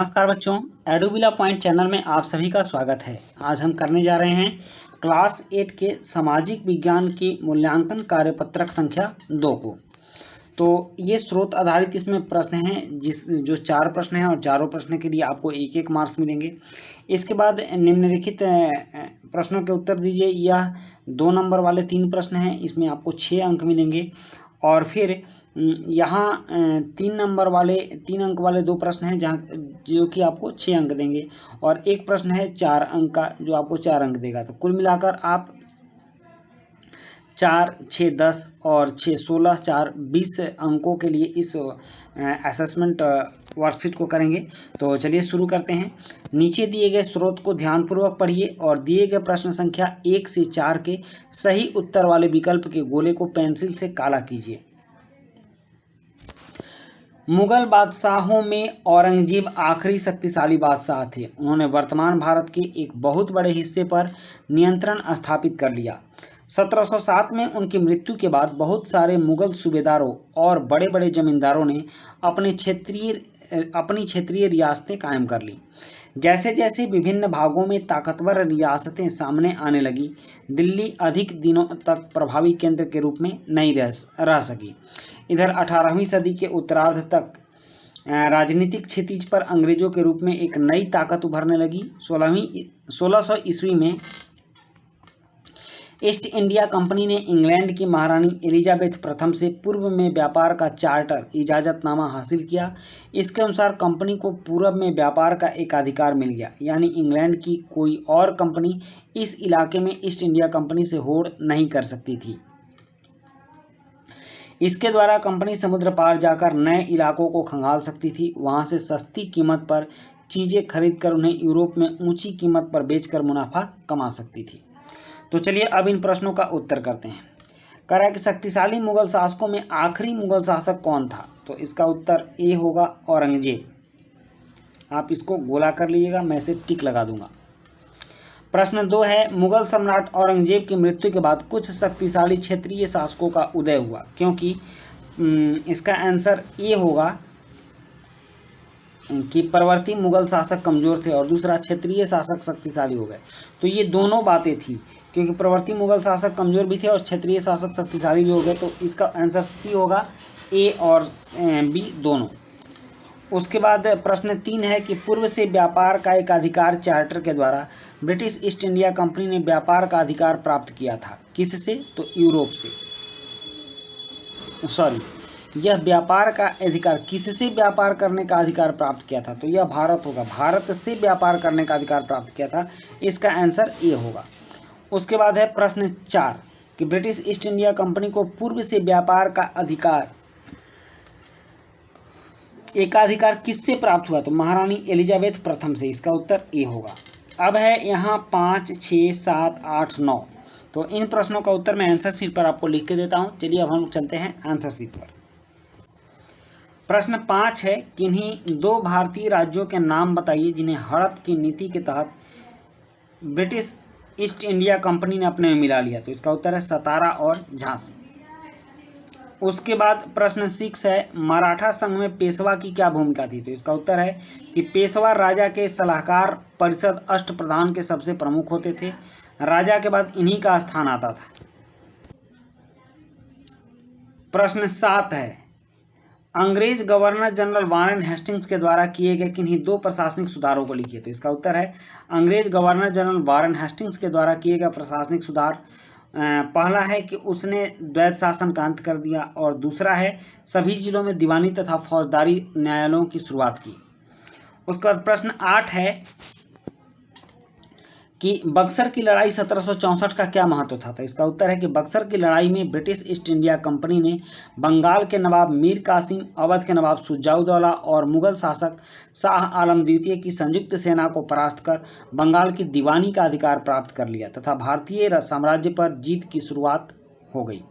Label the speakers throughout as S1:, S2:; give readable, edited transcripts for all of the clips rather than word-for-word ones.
S1: नमस्कार बच्चों, एडुबिला point channel में आप सभी का स्वागत है। आज हम करने जा रहे हैं क्लास 8 के सामाजिक विज्ञान की मूल्यांकन कार्यपत्रक संख्या 2 को। तो ये स्रोत आधारित इसमें प्रश्न हैं, जो 4 प्रश्न हैं और चारों प्रश्न के लिए आपको 1-1 मार्क्स मिलेंगे। इसके बाद निम्नलिखित प्रश्नों के उत्तर दीजिए। यह 2 नंबर वाले 3 प्रश्न हैं, इसमें आपको 6 अंक मिलेंगे। और फिर यहाँ 3 अंक वाले 2 प्रश्न हैं जो कि आपको 6 अंक देंगे, और एक प्रश्न है 4 अंक का जो आपको 4 अंक देगा। तो कुल मिलाकर आप 4, 6, 10 और 6, 16, 4, 20 अंकों के लिए इस असेसमेंट वर्कशीट को करेंगे। तो चलिए शुरू करते हैं। नीचे दिए गए स्रोत को ध्यानपूर्वक पढ़िए और दिए गए प्रश्न संख्या 1 से 4 के सही उत्तर वाले विकल्प के गोले को पेंसिल से काला कीजिए। मुगल बादशाहों में औरंगजेब आखिरी शक्तिशाली बादशाह थे। उन्होंने वर्तमान भारत के एक बहुत बड़े हिस्से पर नियंत्रण स्थापित कर लिया। 1707 में उनकी मृत्यु के बाद बहुत सारे मुगल सूबेदारों और बड़े बड़े जमींदारों ने अपनी क्षेत्रीय रियासतें कायम कर ली। जैसे जैसे विभिन्न भागों में ताकतवर रियासतें सामने आने लगी, दिल्ली अधिक दिनों तक प्रभावी केंद्र के रूप में नहीं रह सकी। इधर 18वीं सदी के उत्तरार्ध तक राजनीतिक क्षितिज पर अंग्रेजों के रूप में एक नई ताकत उभरने लगी। 1600 ईस्वी में ईस्ट इंडिया कंपनी ने इंग्लैंड की महारानी एलिजाबेथ प्रथम से पूर्व में व्यापार का चार्टर इजाजतनामा हासिल किया। इसके अनुसार कंपनी को पूर्व में व्यापार का एकाधिकार मिल गया, यानी इंग्लैंड की कोई और कंपनी इस इलाके में ईस्ट इंडिया कंपनी से होड़ नहीं कर सकती थी। इसके द्वारा कंपनी समुद्र पार जाकर नए इलाकों को खंगाल सकती थी, वहां से सस्ती कीमत पर चीजें खरीदकर उन्हें यूरोप में ऊंची कीमत पर बेचकर मुनाफा कमा सकती थी। तो चलिए अब इन प्रश्नों का उत्तर करते हैं। कह रहा है कि शक्तिशाली मुगल शासकों में आखिरी मुगल शासक कौन था? तो इसका उत्तर ए होगा, औरंगजेब। आप इसको गोला कर लीजिएगा, मैं इसे टिक लगा दूंगा। प्रश्न 2 है, मुगल सम्राट औरंगजेब की मृत्यु के बाद कुछ शक्तिशाली क्षेत्रीय शासकों का उदय हुआ, क्योंकि इसका आंसर ये होगा कि परवर्ती मुगल शासक कमजोर थे और दूसरा क्षेत्रीय शासक शक्तिशाली हो गए। तो ये दोनों बातें थी, क्योंकि प्रवर्ती मुगल शासक कमजोर भी थे और क्षेत्रीय शासक शक्तिशाली भी हो गए। तो इसका आंसर सी होगा, ए और बी दोनों। उसके बाद प्रश्न 3 है कि पूर्व से व्यापार का एक अधिकार चार्टर के द्वारा ब्रिटिश ईस्ट इंडिया कंपनी ने व्यापार का अधिकार प्राप्त किया था। किससे? तो यूरोप से। यह व्यापार का अधिकार किससे व्यापार करने का अधिकार प्राप्त किया था? तो यह भारत होगा, भारत से व्यापार करने का अधिकार प्राप्त किया था। इसका आंसर ए होगा। उसके बाद है प्रश्न 4 कि ब्रिटिश ईस्ट इंडिया कंपनी को पूर्व से व्यापार का एकाधिकार किससे प्राप्त हुआ? तो महारानी एलिजाबेथ प्रथम से। इसका उत्तर ए होगा। अब है यहाँ 5, 6, 7, 8, 9। तो इन प्रश्नों का उत्तर मैं आंसर शीट पर आपको लिख के देता हूं। चलिए अब हम चलते हैं आंसर शीट पर। प्रश्न 5 है, किन्हीं 2 भारतीय राज्यों के नाम बताइए जिन्हें हड़प की नीति के तहत ब्रिटिश ईस्ट इंडिया कंपनी ने अपने में मिला लिया। तो इसका उत्तर है सतारा और झांसी। उसके बाद प्रश्न 6 है, मराठा संघ में पेशवा की क्या भूमिका थी? तो इसका उत्तर है कि पेशवा राजा के सलाहकार परिषद अष्टप्रधान के सबसे प्रमुख होते थे। राजा के बाद इन्हीं का स्थान आता था। प्रश्न 7 है, अंग्रेज गवर्नर जनरल वारेन हेस्टिंग्स के द्वारा किए गए किन्हीं 2 प्रशासनिक सुधारों को लिखिए। तो इसका उत्तर है अंग्रेज गवर्नर जनरल वारेन हेस्टिंग्स के द्वारा किए गए प्रशासनिक सुधार। पहला है कि उसने द्वैत शासन का अंत कर दिया, और दूसरा है सभी जिलों में दीवानी तथा फौजदारी न्यायालयों की शुरुआत की। उसके बाद प्रश्न 8 है कि बक्सर की लड़ाई 1764 का क्या महत्व था? तो इसका उत्तर है कि बक्सर की लड़ाई में ब्रिटिश ईस्ट इंडिया कंपनी ने बंगाल के नवाब मीर कासिम, अवध के नवाब शुजाउद्दौला और मुगल शासक शाह आलम द्वितीय की संयुक्त सेना को परास्त कर बंगाल की दीवानी का अधिकार प्राप्त कर लिया तथा भारतीय साम्राज्य पर जीत की शुरुआत हो गई।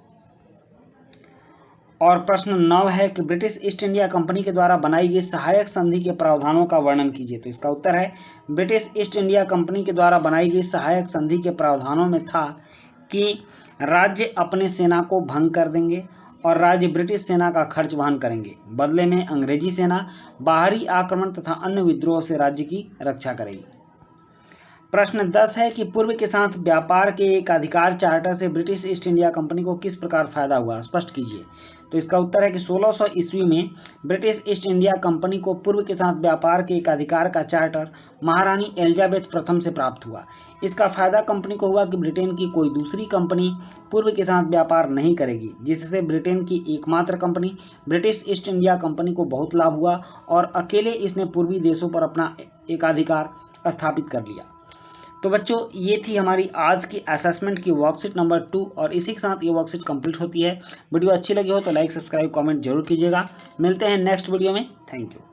S1: और प्रश्न 9 है कि ब्रिटिश ईस्ट इंडिया कंपनी के द्वारा बनाई गई सहायक संधि के प्रावधानों का वर्णन कीजिए। तो इसका उत्तर है ब्रिटिश ईस्ट इंडिया कंपनी के द्वारा बनाई गई सहायक संधि के प्रावधानों में था कि राज्य अपने सेना को भंग कर देंगे और राज्य ब्रिटिश सेना का खर्च वहन करेंगे। बदले में अंग्रेजी सेना बाहरी आक्रमण तथा अन्य विद्रोह से राज्य की रक्षा करेगी। प्रश्न 10 है कि पूर्व के साथ व्यापार के एक अधिकार चार्टर से ब्रिटिश ईस्ट इंडिया कंपनी को किस प्रकार फायदा हुआ, स्पष्ट कीजिए। तो इसका उत्तर है कि 1600 ईस्वी में ब्रिटिश ईस्ट इंडिया कंपनी को पूर्व के साथ व्यापार के एक अधिकार का चार्टर महारानी एलिजाबेथ प्रथम से प्राप्त हुआ। इसका फायदा कंपनी को हुआ कि ब्रिटेन की कोई दूसरी कंपनी पूर्व के साथ व्यापार नहीं करेगी, जिससे ब्रिटेन की एकमात्र company British east India company को बहुत लाभ हुआ और अकेले इसने पूर्वी देशों पर अपना एकाधिकार स्थापित कर लिया। तो बच्चों, ये थी हमारी आज की असेसमेंट की वर्कशीट नंबर 2 और इसी के साथ ये वर्कशीट कंप्लीट होती है। वीडियो अच्छी लगी हो तो लाइक, सब्सक्राइब, कमेंट जरूर कीजिएगा। मिलते हैं नेक्स्ट वीडियो में। Thank you.